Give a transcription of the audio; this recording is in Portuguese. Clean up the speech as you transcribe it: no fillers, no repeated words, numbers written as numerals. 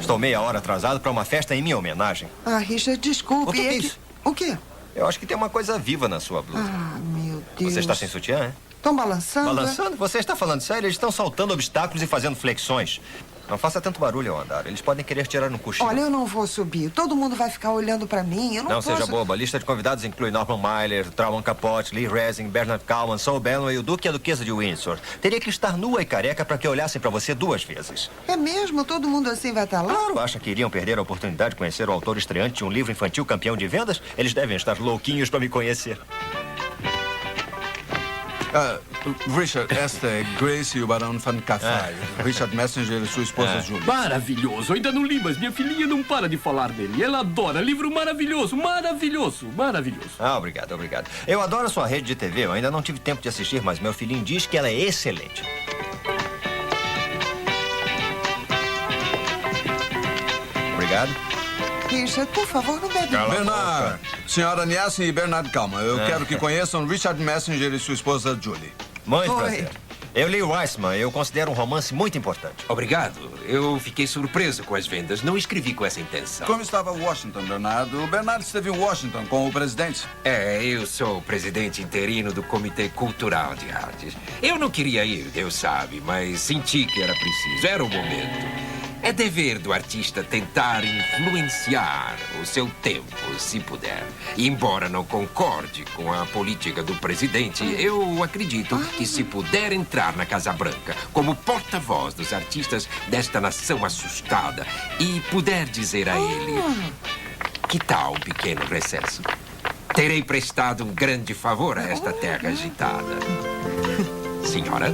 Estou meia hora atrasado para uma festa em minha homenagem. Ah, Richard, desculpe. O que é isso? O quê? Eu acho que tem uma coisa viva na sua blusa. Ah, meu Deus. Você está sem sutiã, é? Estão balançando? Balançando? Você está falando sério? Eles estão saltando obstáculos e fazendo flexões. Não faça tanto barulho ao andar. Eles podem querer tirar um cochilo. Olha, eu não vou subir. Todo mundo vai ficar olhando pra mim. Eu não posso... seja boba. A lista de convidados inclui Norman Mailer, Trawan Capote, Lee Resing, Bernard Kalman, Saul Bellow e o Duque e a Duquesa de Windsor. Teria que estar nua e careca para que olhassem para você 2 vezes. É mesmo? Todo mundo assim vai estar lá? Claro, acha que iriam perder a oportunidade de conhecer o autor estreante de um livro infantil campeão de vendas? Eles devem estar louquinhos para me conhecer. Richard, esta é Grace e o Barão Van Caffay. Richard Messenger e sua esposa Julie. Maravilhoso. Ainda não li, mas minha filhinha não para de falar dele. Ela adora. Livro maravilhoso, maravilhoso, maravilhoso. Ah, obrigado, obrigado. Eu adoro a sua rede de TV. Eu ainda não tive tempo de assistir, mas meu filhinho diz que ela é excelente. Obrigado. Richard, por favor, não bebe. Bernard, senhora Niasse e Bernard Kalman, eu quero que conheçam Richard Messenger e sua esposa Julie. Muito Oi. prazer. Eu li Weissman. Eu considero um romance muito importante. Obrigado. Eu fiquei surpreso com as vendas. Não escrevi com essa intenção. Como estava Washington, Bernardo? O Bernardo esteve em Washington com o presidente. Eu sou o presidente interino do Comitê Cultural de Artes. Eu não queria ir, Deus sabe, mas senti que era preciso. Era o momento. É dever do artista tentar influenciar o seu tempo, se puder. E, embora não concorde com a política do presidente, eu acredito que se puder entrar na Casa Branca como porta-voz dos artistas desta nação assustada e puder dizer a ele: que tal um pequeno recesso? Terei prestado um grande favor a esta terra agitada. Senhora?